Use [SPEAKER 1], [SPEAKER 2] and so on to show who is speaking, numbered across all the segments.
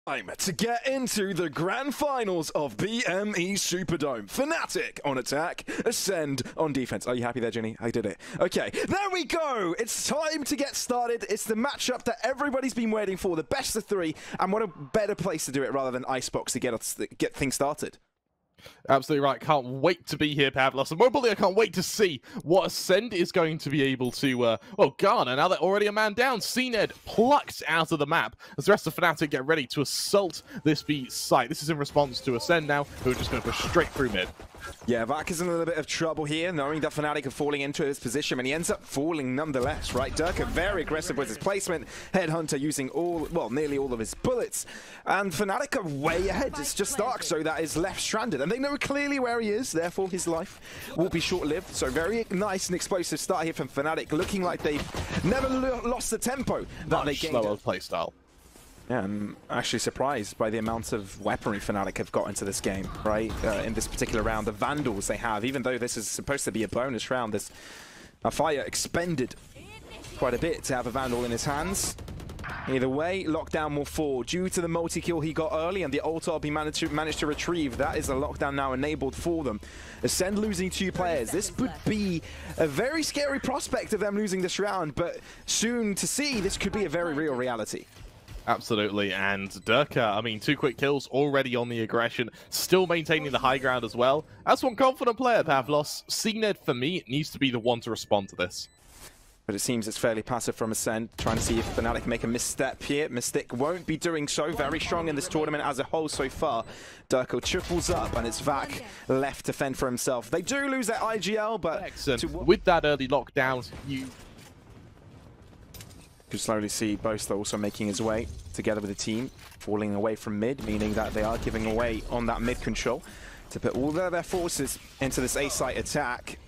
[SPEAKER 1] Time to get into the grand finals of BME Superdome. FNATIC on attack, Acend on defense. Are you happy there, Jenny? I did it. Okay, there we go. It's time to get started. It's the matchup that everybody's been waiting for, the best of three, and what a better place to do it rather than Icebox to get things started.
[SPEAKER 2] Absolutely right. Can't wait to be here, Pavlos. And more importantly, I can't wait to see what Acend is going to be able to, garner. Now they're already a man down. CNED plucked out of the map as the rest of FNATIC get ready to assault this B site. This is in response to Acend now, who are just going to push straight through mid.
[SPEAKER 1] Yeah, Vac is in a little bit of trouble here, knowing that FNATIC are falling into his position, and he ends up falling nonetheless, right? Derke very aggressive with his placement, Headhunter using nearly all of his bullets, and FNATIC are way ahead. It's just Darkso that is left stranded, and they know clearly where he is, therefore his life will be short-lived. So very nice and explosive start here from FNATIC, looking like they've never lost the tempo that they gained.
[SPEAKER 2] Slower play style.
[SPEAKER 1] Yeah, I'm actually surprised by the amount of weaponry FNATIC have got into this game, right? In this particular round, the Vandals they have, even though this is supposed to be a bonus round, this Alfajer expended quite a bit to have a Vandal in his hands. Either way, Lockdown will fall due to the multi-kill he got early and the ult he managed to retrieve. That is the Lockdown now enabled for them. Acend losing 2 players. This would be a very scary prospect of them losing this round, but soon to see, this could be a very real reality.
[SPEAKER 2] Absolutely, and Derke, I mean, 2 quick kills already on the aggression, still maintaining the high ground as well. As one confident player, Pavlos, CNED for me needs to be the one to respond to this.
[SPEAKER 1] But it seems it's fairly passive from Acend, trying to see if FNATIC can make a misstep here. Mistic won't be doing so, very strong in this tournament as a whole so far. Derke triples up, and it's Vac left to fend for himself. They do lose their IGL, but...
[SPEAKER 2] With that early lockdown, you
[SPEAKER 1] could slowly see Boaster also making his way together with the team, falling away from mid, meaning that they are giving away on that mid control to put all their forces into this A-site attack.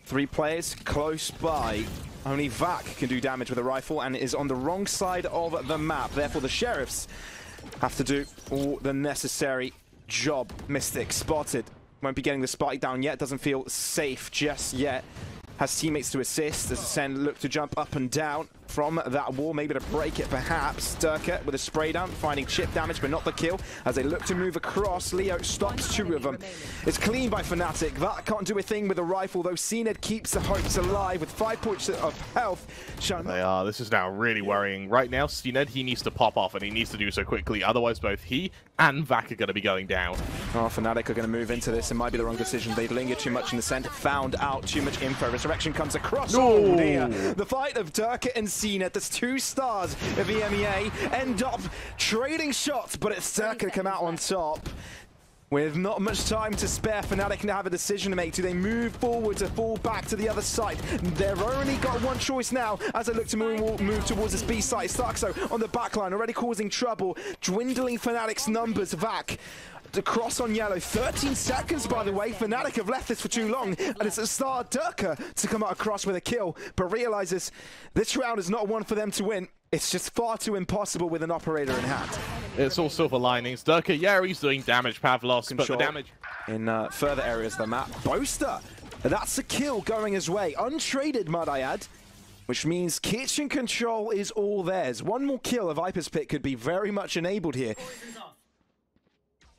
[SPEAKER 1] 3 players close by. Only Vac can do damage with a rifle and is on the wrong side of the map. Therefore, the Sheriffs have to do all the necessary job. Mistic spotted. Won't be getting the spike down yet. Doesn't feel safe just yet. Has teammates to assist as Acend look to jump up and down from that wall, maybe to break it perhaps. Derke with a spray down, finding chip damage but not the kill as they look to move across. Leo stops 2 of them. It's clean by FNATIC. That can't do a thing with a rifle, though CNED keeps the hopes alive with 5 points of health.
[SPEAKER 2] They are. This is now really worrying. Right now, CNED, he needs to pop off, and he needs to do so quickly. Otherwise, both he and Vac are going to be going down.
[SPEAKER 1] Oh, FNATIC are going to move into this. It might be the wrong decision. They've lingered too much in the center, found out too much info. Resurrection comes across. Oh, dear. The fight of Derke and CNED. There's 2 stars of EMEA. End up trading shots, but it's Derke to come out on top. With not much time to spare, FNATIC now have a decision to make. Do they move forward to fall back to the other side? They've only got one choice now as they look to move towards this B site. Starkso on the backline, already causing trouble, dwindling FNATIC's numbers. Vac to cross on yellow. 13 seconds, by the way. FNATIC have left this for too long, and it's a star Derke to come out across with a kill, but realizes this round is not one for them to win. It's just far too impossible with an operator in hand.
[SPEAKER 2] It's all silver linings. Derke, yeah, he's doing damage, Pavlos, but the damage
[SPEAKER 1] in further areas of the map. Boaster, that's a kill going his way. Untraded, might I add, which means kitchen control is all theirs. One more kill of Viper's Pit could be very much enabled here.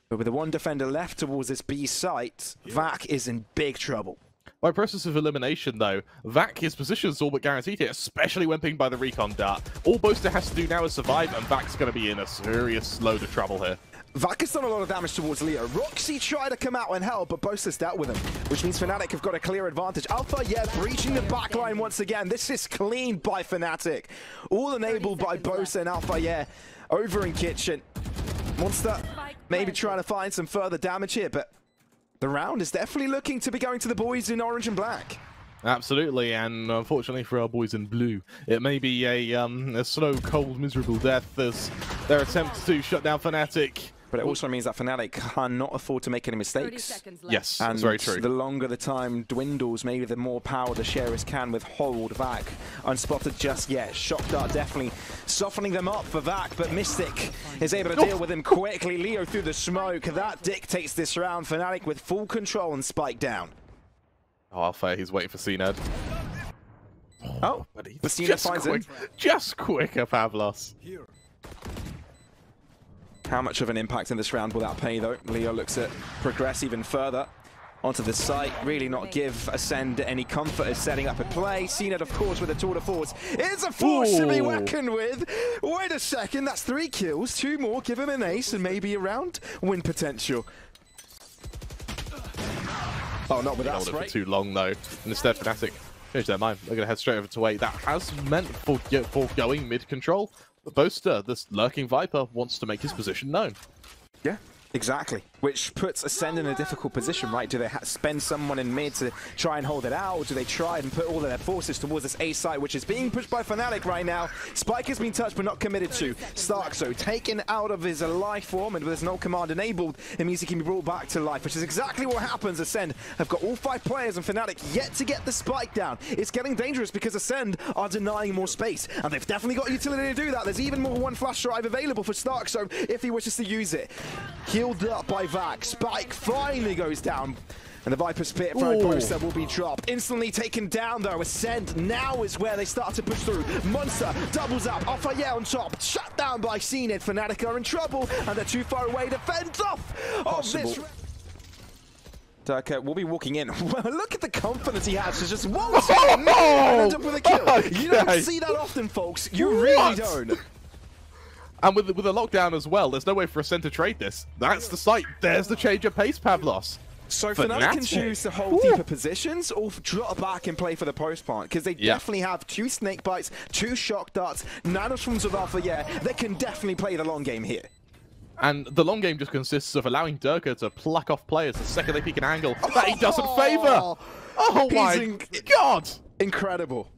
[SPEAKER 1] But with the 1 defender left towards this B site, Vac is in big trouble.
[SPEAKER 2] By process of elimination, though, Vac, his position is all but guaranteed here, especially when pinged by the recon dart. All Boaster has to do now is survive, and Vac's going to be in a serious load of trouble here.
[SPEAKER 1] Vac has done a lot of damage towards Leo. Roxy tried to come out and help, but Boaster's dealt with him, which means FNATIC have got a clear advantage. Alfajer breaching the backline once again. This is clean by FNATIC. All enabled by Boaster and Alfajer over in kitchen. Monster maybe trying to find some further damage here, but the round is definitely looking to be going to the boys in orange and black.
[SPEAKER 2] Absolutely, and unfortunately for our boys in blue, it may be a slow, cold, miserable death as their attempt to shut down FNATIC.
[SPEAKER 1] But it also means that FNATIC cannot afford to make any mistakes.
[SPEAKER 2] Yes,
[SPEAKER 1] and
[SPEAKER 2] that's very true.
[SPEAKER 1] The longer the time dwindles, maybe the more power the Sheriffs can withhold. Vac unspotted just yet. Shock Dart definitely softening them up for Vac, but Mistic is able to deal with him quickly. Leo through the smoke. That dictates this round. FNATIC with full control and spike down.
[SPEAKER 2] Oh, Alpha, he's waiting for CNED.
[SPEAKER 1] Oh, but CNED finds him.
[SPEAKER 2] Just quicker, Pavlos.
[SPEAKER 1] How much of an impact in this round will that pay, though? Leo looks at progress even further onto the site, really not give Acend any comfort as setting up a play. Cnet, of course, with a tour de force. It's a force to be reckoned with. Wait a second, that's 3 kills, 2 more, give him an ace and maybe a round win potential. Oh, not with that spray.
[SPEAKER 2] For too long, though. And instead, FNATIC change their mind. They're going to head straight over to 8. That has meant for going mid-control. But Boaster, this lurking Viper, wants to make his position known.
[SPEAKER 1] Yeah. Exactly, which puts Acend in a difficult position, right? Do they spend someone in mid to try and hold it out, or do they try and put all of their forces towards this A site, which is being pushed by FNATIC right now? Spike has been touched but not committed to. Starkzo taken out of his life form, and with his null command enabled, it means he can be brought back to life, which is exactly what happens. Acend have got all 5 players, and FNATIC yet to get the spike down. It's getting dangerous because Acend are denying more space, and they've definitely got utility to do that. There's even more 1 flash drive available for Starkzo if he wishes to use it. Healed up by Vac. Spike finally goes down. And the Viper Spit from Boaster will be dropped. Instantly taken down though. Acend now is where they start to push through. Monster doubles up. Alfajer on top. Shut down by Cnet. FNATIC are in trouble. And they're too far away to fend off this. Derke will be walking in. Look at the confidence he has to just waltz in and end up with a kill. Okay. You don't see that often, folks. You really don't.
[SPEAKER 2] And with the lockdown as well, there's no way for Acend to trade this. That's the site. There's the change of pace, Pavlos.
[SPEAKER 1] So FNATIC can choose to hold deeper positions or drop back and play for the post plant, because they definitely have 2 snake bites, 2 shock darts, nanoswarms of Alfajer. They can definitely play the long game here.
[SPEAKER 2] And the long game just consists of allowing Derke to pluck off players the second they peek an angle that he doesn't favor. Oh my god!
[SPEAKER 1] Incredible.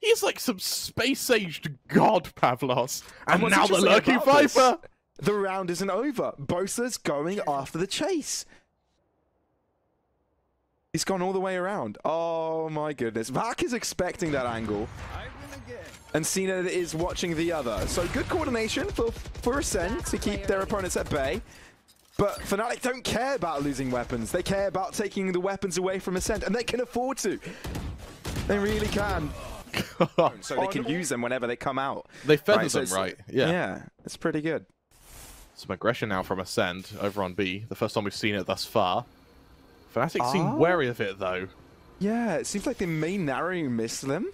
[SPEAKER 2] He's like some space-aged god, Pavlos. And now the lurking Viper!
[SPEAKER 1] The round isn't over. Boaster's going after the chase. He's gone all the way around. Oh my goodness. Vac is expecting that angle. And Cnet is watching the other. So good coordination for Acend to keep their opponents at bay. But FNATIC don't care about losing weapons. They care about taking the weapons away from Acend. And they can afford to. They really can. So they can use them whenever they come out.
[SPEAKER 2] They feather them, right? Yeah.
[SPEAKER 1] Yeah, it's pretty good.
[SPEAKER 2] Some aggression now from Acend over on B. The first time we've seen it thus far. FNATIC seem wary of it, though.
[SPEAKER 1] Yeah, it seems like they may narrowly miss them.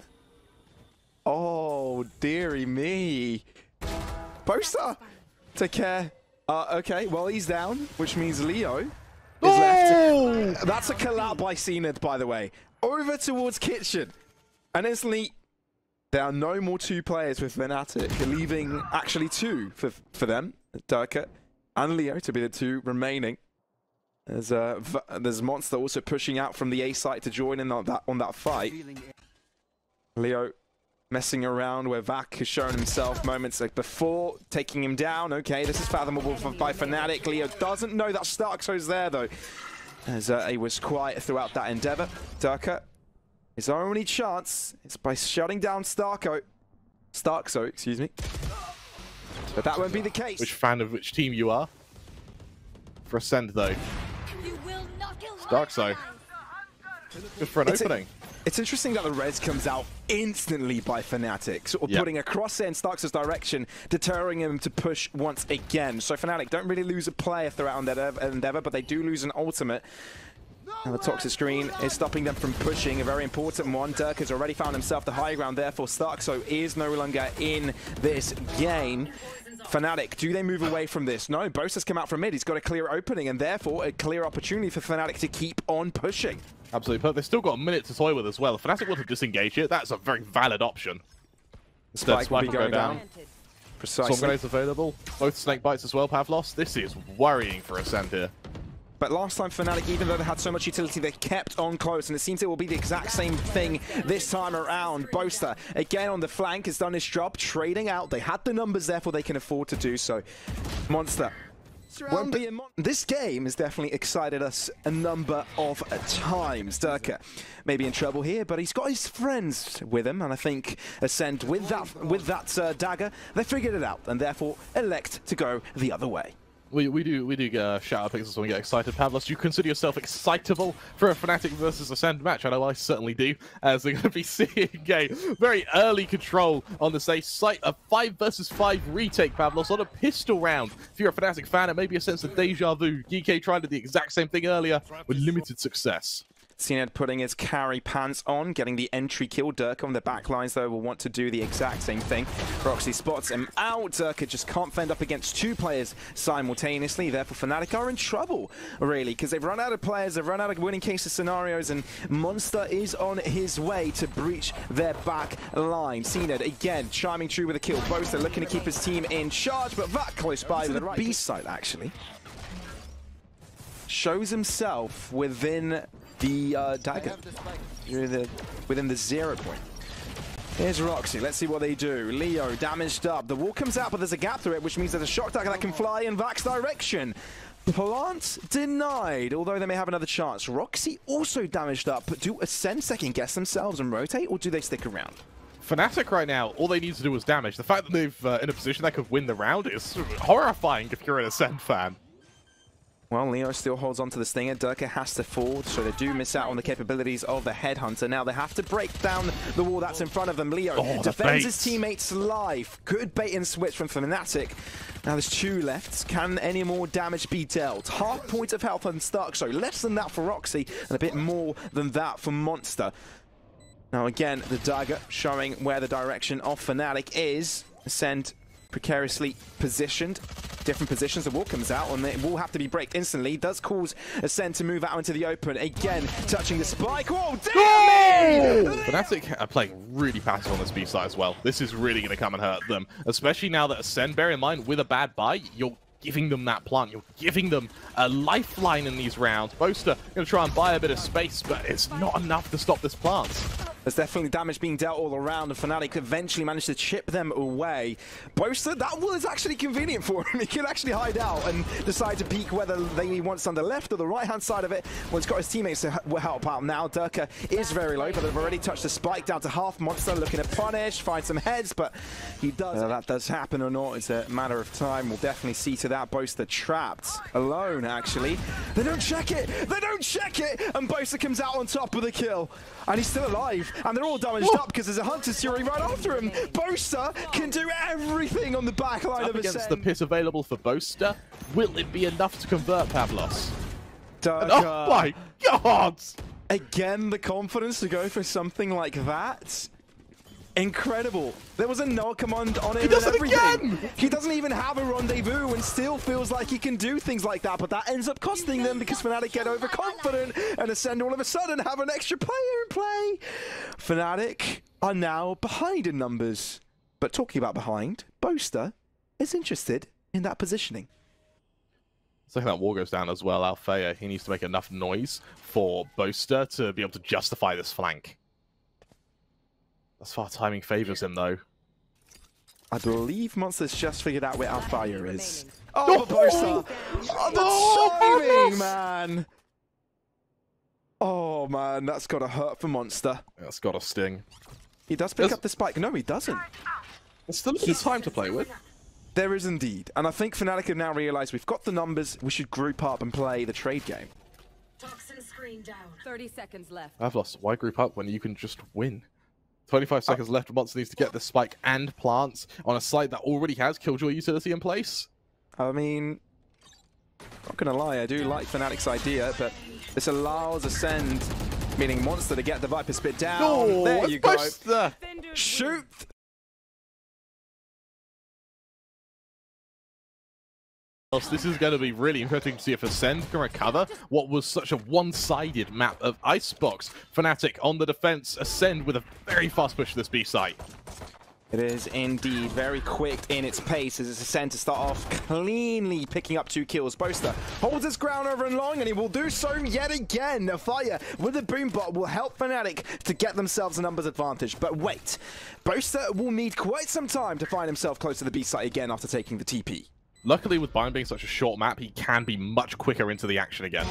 [SPEAKER 1] Oh, dearie me. Boaster, take care. Okay, well, he's down, which means Leo is left. That's a collab by Cnet, by the way. Over towards Kitchen. And instantly, there are no more 2 players with FNATIC, leaving actually 2 for them, Derke and Leo, to be the 2 remaining. There's Monster also pushing out from the A site to join in on that fight. Leo messing around where Vac has shown himself moments like before, taking him down. Okay, this is fathomable by FNATIC. Leo doesn't know that Starkzo's there though, as he was quiet throughout that endeavor. Derke. His only chance is by shutting down Starkzo, excuse me. But that won't be the case.
[SPEAKER 2] Which fan of which team you are? For Acend, though. Starkzo. Good for an opening.
[SPEAKER 1] It's interesting that the res comes out instantly by FNATIC, sort of putting a crosshair in Starkzo's direction, deterring him to push once again. So FNATIC don't really lose a player throughout that endeavor, but they do lose an ultimate. And the toxic screen is stopping them from pushing, a very important one. Derke has already found himself the high ground, therefore Starkzo is no longer in this game. FNATIC, do they move away from this? No, Boaster's come out from mid, he's got a clear opening, and therefore a clear opportunity for FNATIC to keep on pushing.
[SPEAKER 2] Absolutely, but they've still got a minute to toy with as well. If FNATIC want to disengage it, that's a very valid option.
[SPEAKER 1] Spike will be going down. Precisely.
[SPEAKER 2] Storm grenades available, both snake bites as well, Pavlos. This is worrying for Acend here.
[SPEAKER 1] But last time FNATIC, even though they had so much utility, they kept on close, and it seems it will be the exact same thing this time around. Boaster, again on the flank, has done his job, trading out. They had the numbers, therefore they can afford to do so. Monster won't be in this game has definitely excited us a number of times. Derke may be in trouble here, but he's got his friends with him, and I think Acend with that dagger, they figured it out, and therefore elect to go the other way.
[SPEAKER 2] We do get shout out pixels when we get excited. Pavlos, do you consider yourself excitable for a FNATIC versus Acend match? I know I certainly do, as they're going to be seeing a very early control on the safe site. A 5 versus 5 retake, Pavlos, on a pistol round. If you're a FNATIC fan, it may be a sense of deja vu. GK tried the exact same thing earlier with limited success.
[SPEAKER 1] Acend putting his carry pants on, getting the entry kill. Derke on the back lines, though, will want to do the exact same thing. Roxy spots him out. Derke just can't fend up against 2 players simultaneously. Therefore, FNATIC are in trouble, really, because they've run out of players, they've run out of winning cases scenarios, and Monster is on his way to breach their back line. Acend, again, chiming true with a kill. Boaster looking to keep his team in charge, but that close by to the right. B side, actually. Shows himself within the dagger, within the 0 point. Here's Roxy, let's see what they do. Leo damaged up, the wall comes out, but there's a gap through it, which means there's a shock dagger that can fly in Vax's direction. Plant denied, although they may have another chance. Roxy also damaged up, but do Acend second guess themselves and rotate, or do they stick around?
[SPEAKER 2] FNATIC right now, all they need to do is damage. The fact that they've in a position that could win the round is horrifying if you're an Acend fan.
[SPEAKER 1] Well, Leo still holds on to the Stinger. Derke has to fall, so they do miss out on the capabilities of the Headhunter. Now they have to break down the wall that's in front of them. Leo defends his teammate's life. Good bait and switch from FNATIC. Now there's 2 left. Can any more damage be dealt? Half point of health on Stark, so less than that for Roxy, and a bit more than that for Monster. Now again, the dagger showing where the direction of FNATIC is. Acend precariously positioned. Different positions, the wall comes out, and it will have to be breaked instantly. Does cause Acend to move out into the open. Again, touching the spike. Whoa, damn me!
[SPEAKER 2] FNATIC are playing really passive on this B side as well. This is really going to come and hurt them, especially now that Acend, bear in mind, with a bad buy, you're giving them that plant. You're giving them a lifeline in these rounds. Boaster going to try and buy a bit of space, but it's not enough to stop this plant.
[SPEAKER 1] There's definitely damage being dealt all around, and FNATIC eventually managed to chip them away. Boaster, that wall is actually convenient for him. He can actually hide out and decide to peek whether he wants on the left or the right-hand side of it. Well, he's got his teammates to help out now. Derke is very low, but they've already touched the spike down to half. Monster looking to punish, find some heads, but he does. That does happen or not, it's a matter of time. We'll definitely see to that. Boaster trapped, alone, actually. They don't check it! They don't check it! And Boaster comes out on top with a kill. And he's still alive. And they're all damaged up because there's a Hunter's Fury right after him. Boaster can do everything on the back line of
[SPEAKER 2] against the pit available for Boaster. Will it be enough to convert Pavlos? Oh my god!
[SPEAKER 1] Again, the confidence to go for something like that. Incredible. There was a no command on him.
[SPEAKER 2] He does it again!
[SPEAKER 1] He doesn't even have a rendezvous and still feels like he can do things like that, but that ends up costing them because FNATIC get overconfident and Acend all of a sudden have an extra player in play. FNATIC are now behind in numbers. But talking about behind, Boaster is interested in that positioning.
[SPEAKER 2] Second that wall goes down as well, Alfajer, he needs to make enough noise for Boaster to be able to justify this flank. As far timing favors him, though.
[SPEAKER 1] I believe Monster's just figured out where Alfajer is. Oh, Boaster! Oh, the timing, man! Oh, man, that's got to hurt for Monster.
[SPEAKER 2] That's got to sting.
[SPEAKER 1] He does pick up the spike. No, he doesn't.
[SPEAKER 2] There's still a bit of time to play with.
[SPEAKER 1] There is indeed. And I think FNATIC have now realized we've got the numbers, we should group up and play the trade game.
[SPEAKER 3] Toxin screen down. 30 seconds left.
[SPEAKER 2] I've lost. Why group up when you can just win? 25 seconds left. Monster needs to get the spike and plants on a site that already has Killjoy utility in place.
[SPEAKER 1] I mean, not gonna lie, I do like FNATIC's idea, but this allows Acend, meaning Monster, to get the Viper spit down.
[SPEAKER 2] Oh,
[SPEAKER 1] there you go.
[SPEAKER 2] Shoot! This is going to be really interesting to see if Acend can recover what was such a one-sided map of Icebox. FNATIC on the defense, Acend with a very fast push to this B site.
[SPEAKER 1] It is indeed very quick in its pace as it's Acend to start off cleanly picking up 2 kills. Boaster holds his ground over and long, and he will do so yet again. A fire with a boombot will help FNATIC to get themselves a numbers advantage. But wait, Boaster will need quite some time to find himself close to the B site again after taking the TP.
[SPEAKER 2] Luckily, with Bind being such a short map, he can be much quicker into the action again.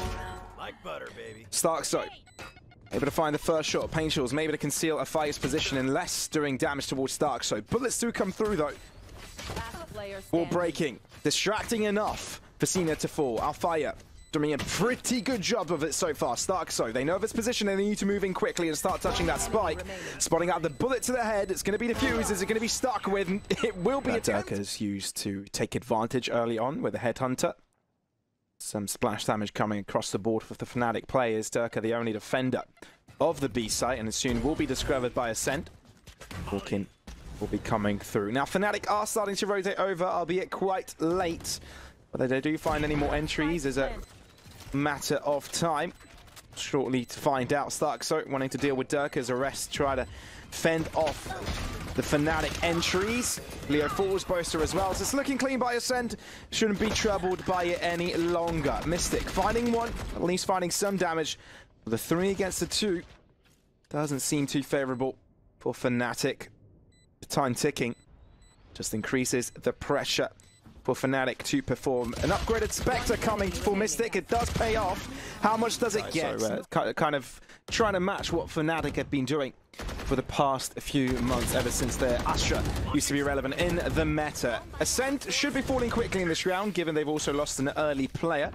[SPEAKER 4] Like butter, baby.
[SPEAKER 1] Stark so able to find the first shot of Pain Shields, maybe to conceal a fire's position and less doing damage towards Stark. So bullets do come through though. Wall breaking, distracting enough for Cena to fall. Alfajer doing a pretty good job of it so far. Starkso, they know of its position and they need to move in quickly and start touching that spike. Spotting out the bullet to the head. It's going to be defused. Is it going to be stuck with? It will be. Derke is used to take advantage early on with the headhunter. Some splash damage coming across the board with the FNATIC players. Derke, the only defender of the B site, and soon will be discovered by Acend. Hawkin will be coming through. Now, FNATIC are starting to rotate over, albeit quite late. Whether they do find any more entries is a matter of time. Shortly to find out. Starkso wanting to deal with Derke's arrest, try to fend off the FNATIC entries. Leo falls, Boaster as well. So it's looking clean by Acend. Shouldn't be troubled by it any longer. Mistic finding one, at least finding some damage. The 3 against the 2 doesn't seem too favorable for FNATIC. The time ticking just increases the pressure for FNATIC to perform. An upgraded Spectre coming for Mistic. It does pay off. How much does it get? So, kind of trying to match what FNATIC have been doing for the past few months, ever since their Astra used to be relevant in the meta. Acend should be falling quickly in this round, given they've also lost an early player.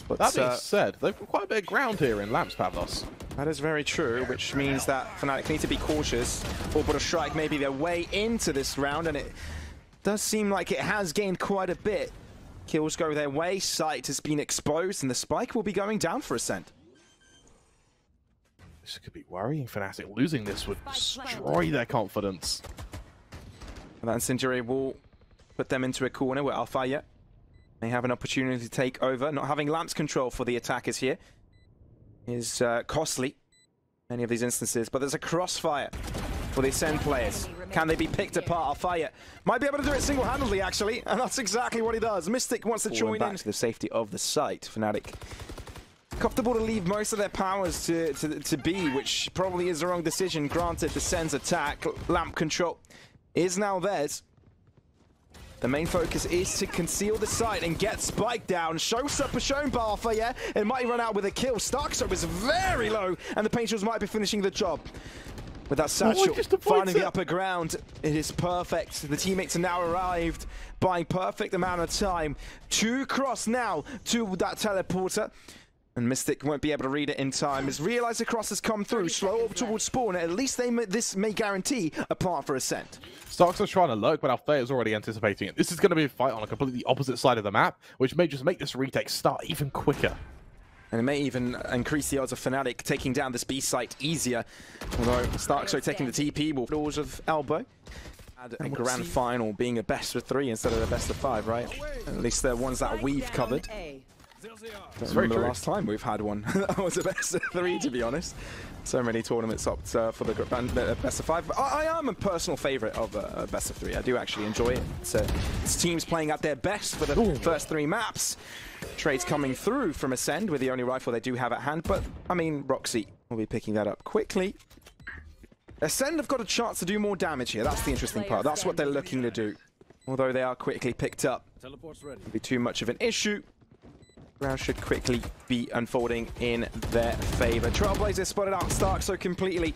[SPEAKER 1] But,
[SPEAKER 2] that being said, they've got quite a bit of ground here in Lamps, Pavlos.
[SPEAKER 1] That is very true, which means that FNATIC need to be cautious. Orbital Strike may be their way into this round, and it does seem like it has gained quite a bit. Kills go their way, sight has been exposed, and the spike will be going down for Acend.
[SPEAKER 2] This could be worrying. FNATIC losing this would destroy their confidence.
[SPEAKER 1] And that incendiary will put them into a corner where Alfajer may have an opportunity to take over. Not having Lamps control for the attackers here is costly, many of these instances, but there's a crossfire for the Acend players. Can they be picked apart? Alfajer might be able to do it single-handedly, actually, and that's exactly what he does. Mistic wants to join in to the safety of the site. FNATIC comfortable to leave most of their powers to B, which probably is the wrong decision. Granted, the Acend's attack, lamp control, is now theirs. The main focus is to conceal the site and get Spike down. Showstopper shown by Alfajer. It might run out with a kill. Starkso is very low, and the Painters might be finishing the job. With that satchel, finding the upper ground, it is perfect. The teammates are now arrived, buying perfect amount of time to cross now to that teleporter. And Mistic won't be able to read it in time. As realize the cross has come through, slow up towards spawn. At least this may guarantee a plant for Acend.
[SPEAKER 2] Starkso's trying to lurk, but Alfajer's already anticipating it. This is going to be a fight on a completely opposite side of the map, which may just make this retake start even quicker.
[SPEAKER 1] And it may even increase the odds of FNATIC taking down this B site easier. Although Starkso taking the TP will doors of elbow. And a grand final being a best of 3 instead of a best of 5, right? At least the ones that we've covered. Don't remember the last time we've had one. That was a best of 3, to be honest. So many tournaments up for the best of 5. But I am a personal favourite of best of 3. I do actually enjoy it. It's teams playing at their best for the first 3 maps. Trades coming through from Acend with the only rifle they do have at hand. But, I mean, Roxy will be picking that up quickly. Acend have got a chance to do more damage here. That's the interesting part. That's what they're looking to do. Although they are quickly picked up. Won't be too much of an issue. Round should quickly be unfolding in their favor. Trailblazer spotted out Starkso completely.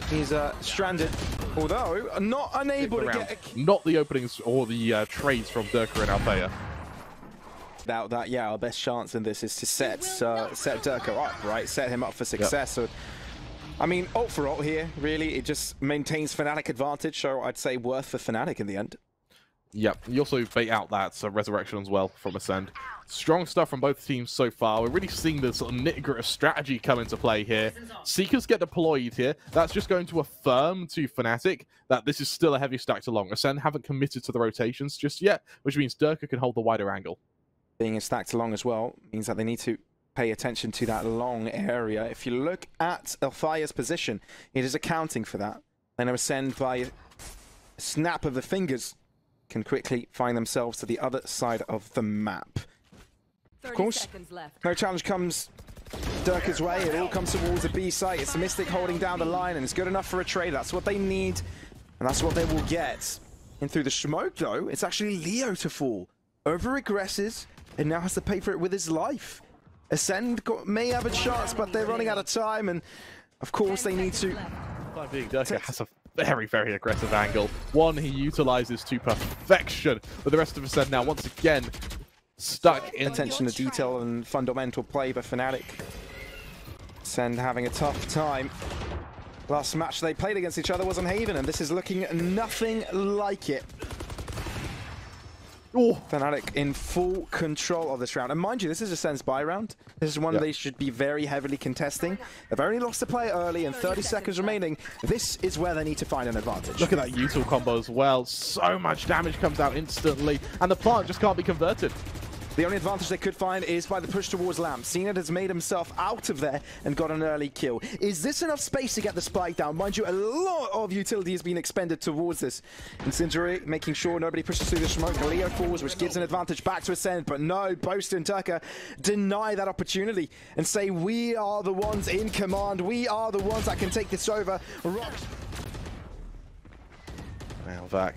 [SPEAKER 1] He's stranded, although not unable to get...
[SPEAKER 2] Not the openings or the trades from Derke and Alfajer.
[SPEAKER 1] Without that, yeah, our best chance in this is to set Derke up, right? Set him up for success. Yep. So, I mean, ult for ult here, really. It just maintains FNATIC advantage, so I'd say worth for FNATIC in the end.
[SPEAKER 2] Yep, you also bait out that resurrection as well from Acend. Strong stuff from both teams so far. We're really seeing the sort of nitty-gritty strategy come into play here. Seekers get deployed here. That's just going to affirm to FNATIC that this is still a heavy stacked along. Acend haven't committed to the rotations just yet, which means Derke can hold the wider angle.
[SPEAKER 1] Being stacked along as well means that they need to pay attention to that long area. If you look at Alfajer's position, it is accounting for that. They know Acend by a snap of the fingers can quickly find themselves to the other side of the map. Of course, no challenge comes Derke's way. It all comes towards the B site. It's the Mistic holding down the line, and it's good enough for a trade. That's what they need, and that's what they will get. And through the smoke, though, it's actually Leo to fall. Over-aggresses, and now has to pay for it with his life. Acend may have a chance, but they're running out of time, and of course they need to...
[SPEAKER 2] Derke has a very, very aggressive angle. One he utilizes to perfection, but the rest of Acend now once again stuck in.
[SPEAKER 1] Attention to detail and fundamental play by FNATIC. Acend having a tough time. Last match they played against each other was on Haven, and this is looking nothing like it.
[SPEAKER 2] Oh.
[SPEAKER 1] FNATIC in full control of this round. And mind you, this is Ascend's buy round. This is one they should be very heavily contesting. They've only lost a player early and 30 seconds remaining. This is where they need to find an advantage.
[SPEAKER 2] Look at that util combo as well. So much damage comes out instantly, and the plant just can't be converted.
[SPEAKER 1] The only advantage they could find is by the push towards Lamp. Cened has made himself out of there and got an early kill. Is this enough space to get the spike down? Mind you, a lot of utility has been expended towards this. Incendiary making sure nobody pushes through the smoke. Leo falls, which gives an advantage back to Acend, but no, Boaster and Derke deny that opportunity and say, we are the ones in command. We are the ones that can take this over. Rocks.
[SPEAKER 2] Now Vac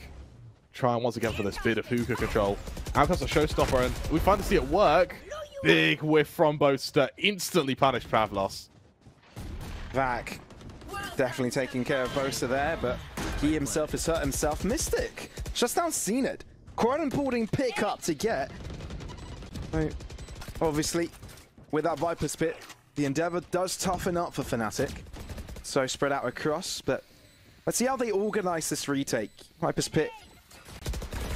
[SPEAKER 2] trying once again for this bit of hookah control. Out comes a showstopper, and we finally see it work. Big whiff from Boaster, instantly punished Pavlos.
[SPEAKER 1] Vac definitely taking care of Boaster there, but he himself has hurt himself. Mistic shuts down Cened. Quite an important pick up to get. Right. Obviously, with that Viper's Pit, the Endeavor does toughen up for FNATIC. So spread out across, but let's see how they organize this retake. Viper's Pit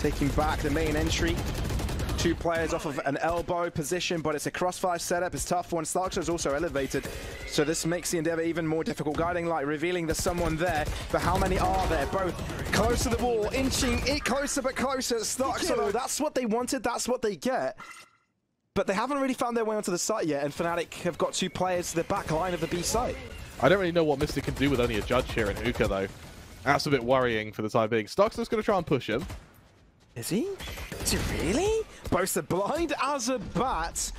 [SPEAKER 1] taking back the main entry. Two players off of an elbow position, but it's a crossfire setup. It's tough one. Starkster is also elevated, so this makes the Endeavor even more difficult. Guiding light revealing there's someone there, but how many are there? Both close to the wall, inching it closer but closer. Starkster, that's what they wanted, that's what they get. But they haven't really found their way onto the site yet, and FNATIC have got two players to the back line of the B site.
[SPEAKER 2] I don't really know what Mistic can do with only a judge here in hookah, though. That's a bit worrying for the time being. Starkster's going to try and push him.
[SPEAKER 1] Is he? Is he really? Boaster blind as a bat.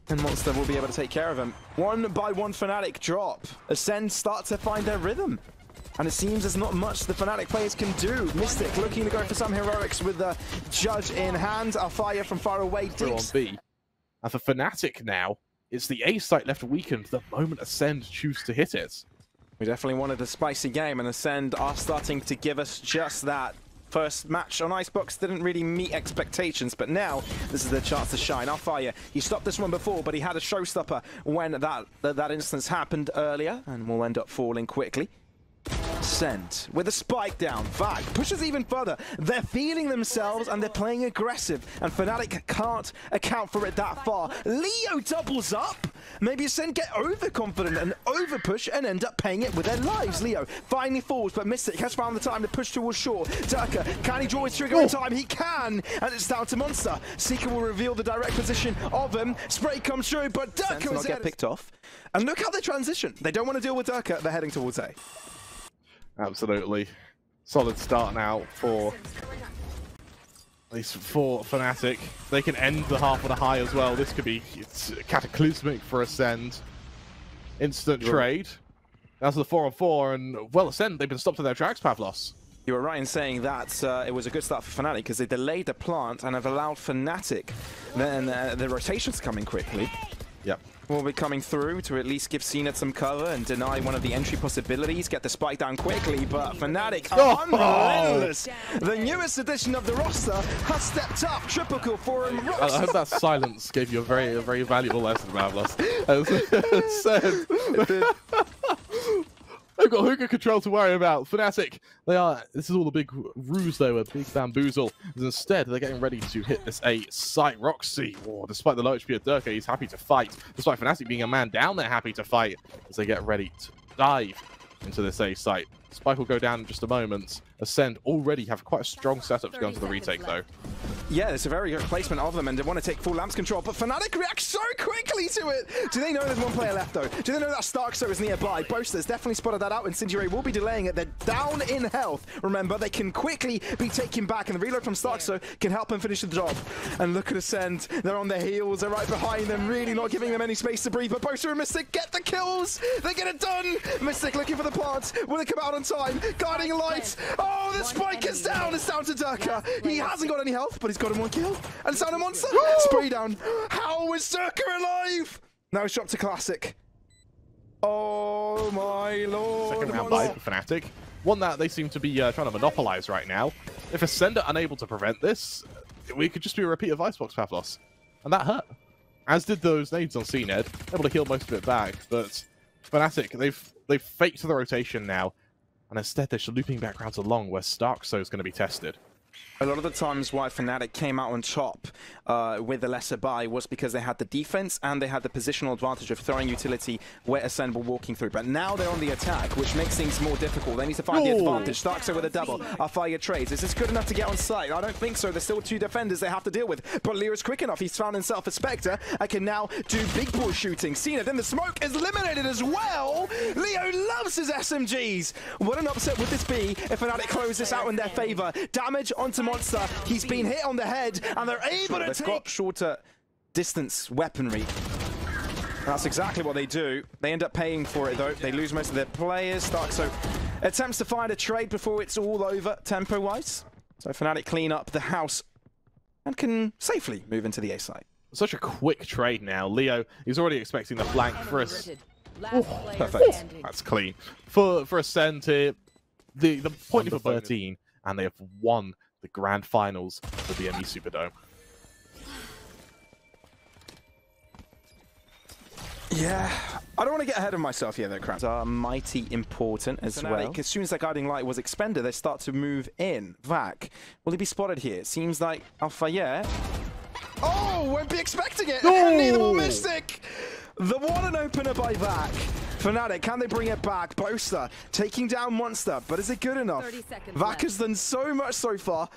[SPEAKER 1] And Monster will be able to take care of him. One by one FNATIC drop. Acend start to find their rhythm. And it seems there's not much the FNATIC players can do. Mistic looking to go for some heroics with the judge in hand. Alfajer from far away.
[SPEAKER 2] On B. And for FNATIC now, it's the A site left weakened the moment Acend choose to hit it.
[SPEAKER 1] We definitely wanted a spicy game, and Acend are starting to give us just that. First match on Icebox didn't really meet expectations, but now this is the chance to shine. Alfajer, he stopped this one before, but he had a showstopper when that instance happened earlier, and will end up falling quickly. Acend with a spike down. Vac pushes even further. They're feeling themselves and they're playing aggressive, and FNATIC can't account for it that far. Leo doubles up. Maybe Acend get overconfident and overpush and end up paying it with their lives. Leo finally falls, but Mistic has found the time to push towards shore. Derke, can he draw his trigger in time? He can, and it's down to Monster. Seeker will reveal the direct position of him. Spray comes through, but Derke will get picked off. And look how they transition. They don't want to deal with Derke. They're heading towards A.
[SPEAKER 2] Absolutely. Solid start now for at least for FNATIC. They can end the half on a high as well. This could be cataclysmic for Acend. Instant trade. That's the 4-on-4, and well, Acend, they've been stopped in their tracks, Pavlos.
[SPEAKER 1] You were right in saying that it was a good start for FNATIC because they delayed the plant and have allowed FNATIC then the rotations coming quickly.
[SPEAKER 2] Yep.
[SPEAKER 1] Will be coming through to at least give Cened some cover and deny one of the entry possibilities, get the spike down quickly, but FNATIC are unrelentless. The newest addition of the roster has stepped up. Triple kill for him.
[SPEAKER 2] I hope that silence gave you a very valuable lesson, Pavlos. They've got hookah control to worry about. FNATIC, this is all a big ruse though, a big bamboozle. Instead, they're getting ready to hit this A site. Roxy, despite the low HP of Derke, he's happy to fight. Despite FNATIC being a man down, they're happy to fight as they get ready to dive into this A site. Spike will go down in just a moment. Acend already have quite a strong setup to go into the retake though.
[SPEAKER 1] Yeah, it's a very good placement of them, and they want to take full lamps control, but FNATIC reacts so quickly to it! Do they know there's one player left, though? Do they know that Starkster is nearby? Boaster's definitely spotted that out, and Incendiary will be delaying it. They're down in health. Remember, they can quickly be taken back, and the reload from Starkster can help them finish the job. And look at Acend. They're on their heels. They're right behind them, really not giving them any space to breathe, but Boaster and Mistic get the kills! They get it done! Mistic looking for the plant. Will it come out on time? Guiding light! Oh, the spike is down! It's down to Derke. He hasn't got any health, but he's got him one kill. And it's down to Monster. Spray down. How is Derke alive? Now he's dropped to Classic. Oh my lord.
[SPEAKER 2] Second round buy for FNATIC. one that they seem to be trying to monopolize right now. If Acend are unable to prevent this, we could just be a repeat of Icebox Pavlos. And that hurt. As did those nades on CNED, able to heal most of it back, but FNATIC, they've faked the rotation now, and instead they're looping back rounds along where Starkso is going to be tested.
[SPEAKER 1] A lot of the times why FNATIC came out on top with the lesser buy was because they had the defense and they had the positional advantage of throwing utility where Acend were walking through. But now they're on the attack, which makes things more difficult. They need to find the advantage. Starkso with a double. Alfajer trades. Is this good enough to get on site? I don't think so. There's still 2 defenders they have to deal with. But Leo's quick enough. He's found himself a Spectre. I can now do big ball shooting. Cena, then the smoke is eliminated as well. Leo loves his SMGs. What an upset would this be if FNATIC close this out in their favor? Damage onto Monster. He's been hit on the head, and they're able to take shorter distance weaponry. That's exactly what they do. They end up paying for it, though. They lose most of their players. Starkso attempts to find a trade before it's all over, tempo-wise. So FNATIC clean up the house and can safely move into the A site.
[SPEAKER 2] Such a quick trade now. Leo, he's already expecting the flank for us.
[SPEAKER 1] Perfect.
[SPEAKER 2] That's clean. For Acend here, the point of 13, and they have won the grand finals of the ME Superdome.
[SPEAKER 1] Yeah, I don't want to get ahead of myself here, though, Crabs. Are mighty important as well. As soon as that guiding light was expended, they start to move in. Vac, will he be spotted here? It seems like Alfajer. Oh, won't be expecting it.
[SPEAKER 2] No!
[SPEAKER 1] Neither will Mistic. The one and opener by Vac. FNATIC, can they bring it back? Boaster taking down Monster, but is it good enough? Vac has done so much so far,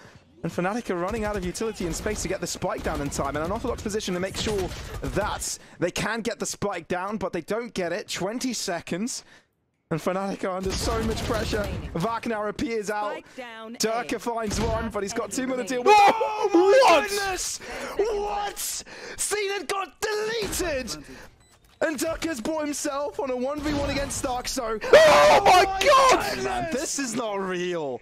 [SPEAKER 1] and FNATIC are running out of utility and space to get the spike down in time. In an orthodox position to make sure that they can get the spike down, but they don't get it. 20 seconds, and FNATIC are under so much pressure. Vac now appears out. Derke finds one, but he's got 2 minutes to deal with. Oh my goodness! What? Cena got deleted! And Derke has brought himself on a 1v1 against Starkso.
[SPEAKER 2] Oh my god!
[SPEAKER 1] Man, this is not real.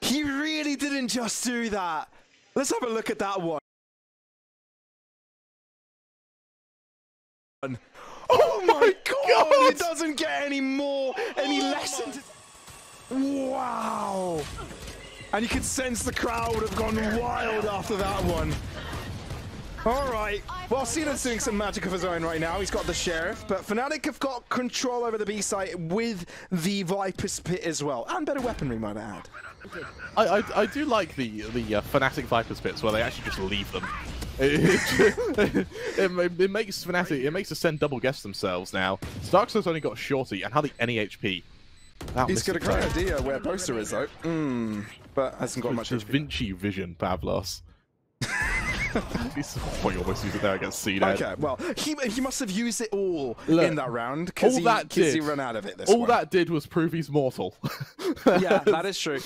[SPEAKER 1] He really didn't just do that. Let's have a look at that one. Oh my god! It doesn't get any less into... Wow! And you could sense the crowd have gone wild after that one. Alright, well, Cena's doing some magic of his own right now. He's got the Sheriff, but FNATIC have got control over the B site with the Viper's Pit as well. And better weaponry, might I add.
[SPEAKER 2] I do like the FNATIC Viper's Pits where they actually just leave them. It makes FNATIC, it makes Acend double guess themselves now. Starkso's only got Shorty and hardly any HP.
[SPEAKER 1] He's got a great idea where Boaster is, though. But hasn't got much HP.
[SPEAKER 2] Da Vinci vision, Pavlos. You almost used it there against CNED.
[SPEAKER 1] Okay, well, he must have used it all in that round because he ran out of it this
[SPEAKER 2] All that did was prove he's mortal.
[SPEAKER 1] Yeah, that is true.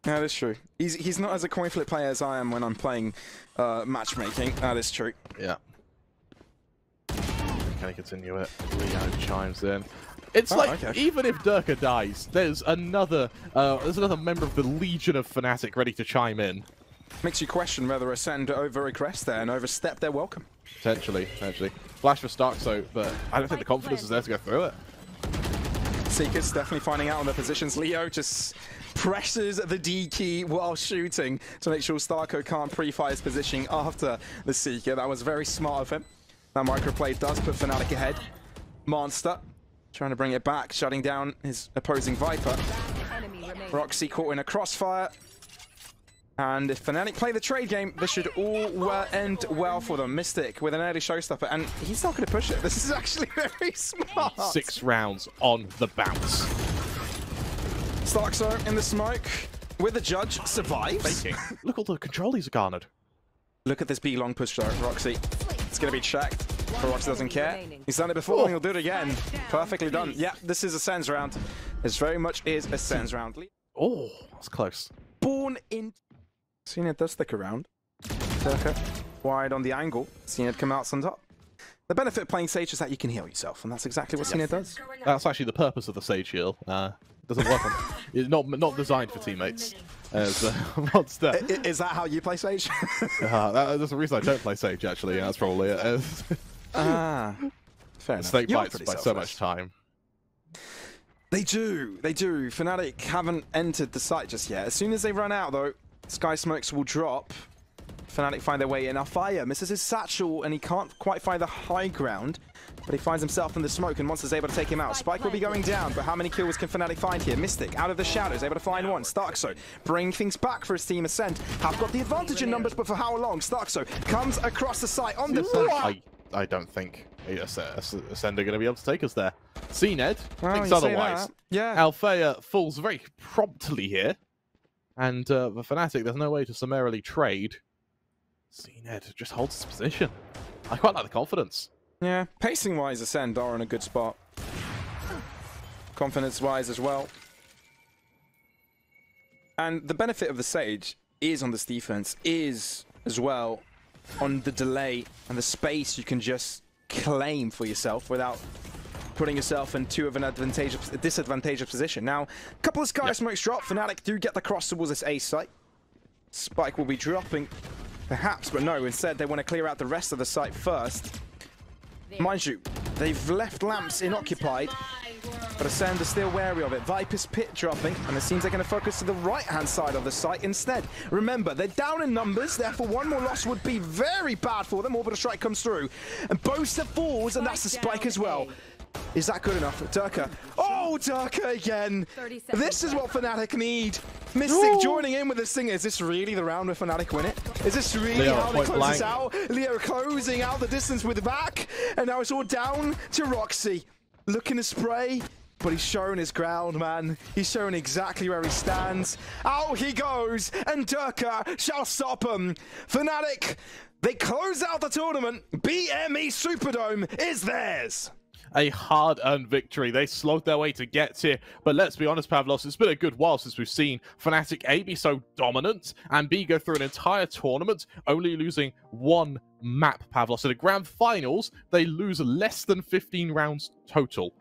[SPEAKER 1] That is true. He's not as a coin flip player as I am when I'm playing matchmaking. That is true.
[SPEAKER 2] Yeah. Can I continue it? Leo chimes in. It's even if Derke dies, there's another member of the Legion of FNATIC ready to chime in.
[SPEAKER 1] Makes you question whether Acend over-aggressed there and overstepped their welcome.
[SPEAKER 2] Potentially. Flash for Starkso, but I don't think the confidence is there to go through it.
[SPEAKER 1] Seekers definitely finding out on their positions. Leo just presses the D key while shooting to make sure Starko can't pre-fire his positioning after the Seeker. That was very smart of him. That microplay does put FNATIC ahead. Monster trying to bring it back, shutting down his opposing Viper. Roxy caught in a crossfire. And if FNATIC play the trade game, this should all end well for them. Mistic with an early showstopper, and he's not going to push it. This is actually very smart.
[SPEAKER 2] 6 rounds on the bounce.
[SPEAKER 1] Starkso in the smoke with the judge, survives.
[SPEAKER 2] Look at all the control he's garnered.
[SPEAKER 1] Look at this B long push, Roxy. It's going to be checked, but Roxy doesn't care. He's done it before, and he'll do it again. Perfectly done. Yeah, this is Acend's round. This very much is Acend's round.
[SPEAKER 2] Oh, that's close.
[SPEAKER 1] Born in... CNED does stick around. Derke wide on the angle. CNED come out on top. The benefit of playing Sage is that you can heal yourself, and that's exactly what CNED does.
[SPEAKER 2] That's actually the purpose of the Sage heal. Doesn't work on. It's not designed for teammates. As Monster.
[SPEAKER 1] Is that how you play Sage?
[SPEAKER 2] That's the reason I don't play Sage. Actually, that's probably it.
[SPEAKER 1] Fair enough.
[SPEAKER 2] Snake bites by so much time.
[SPEAKER 1] They do. FNATIC haven't entered the site just yet. As soon as they run out, though, Sky Smokes will drop. FNATIC find their way in. Alfajer misses his satchel, and he can't quite find the high ground. But he finds himself in the smoke, and Monster's able to take him out. Spike will be going down, but how many kills can FNATIC find here? Mistic, out of the shadows, able to find one. Starkso, bring things back for his team. Acend have got the advantage in numbers, but for how long? Starkso comes across the site on the...
[SPEAKER 2] I don't think Acend are going to be able to take us there. CNED thinks
[SPEAKER 1] you
[SPEAKER 2] otherwise.
[SPEAKER 1] Yeah.
[SPEAKER 2] Alfajer falls very promptly here. And the FNATIC, there's no way to summarily trade. CNED just holds his position. I quite like the confidence.
[SPEAKER 1] Yeah, pacing-wise, Acend are in a good spot. Confidence-wise as well. And the benefit of the Sage is on this defense, is as well on the delay and the space you can just claim for yourself without putting yourself in too of an disadvantageous position. Now, a couple of Sky Smokes drop. FNATIC do get the cross towards this A site. Spike will be dropping, perhaps, but no. Instead, they want to clear out the rest of the site first. Mind you, they've left lamps inoccupied, but Acend is still wary of it. Viper's Pit dropping, and it seems they're going to focus to the right-hand side of the site instead. Remember, they're down in numbers, therefore one more loss would be very bad for them. Orbital Strike comes through, and Boaster falls, and that's the Spike as well. Is that good enough? Derke. Oh, Derke again. This is what FNATIC need. Mistic joining in with this thing. Is this really the round where FNATIC win it? Is this really how they close this out? Leo closing out the distance with the back. And now it's all down to Roxy. Looking to spray, but he's showing his ground, man. He's showing exactly where he stands. Out he goes, and Derke shall stop him. FNATIC, they close out the tournament. BME Superdome is theirs.
[SPEAKER 2] A hard-earned victory. They slowed their way to get here. But let's be honest, Pavlos, it's been a good while since we've seen FNATIC A be so dominant and B go through an entire tournament only losing one map, Pavlos. In the grand finals, they lose less than 15 rounds total.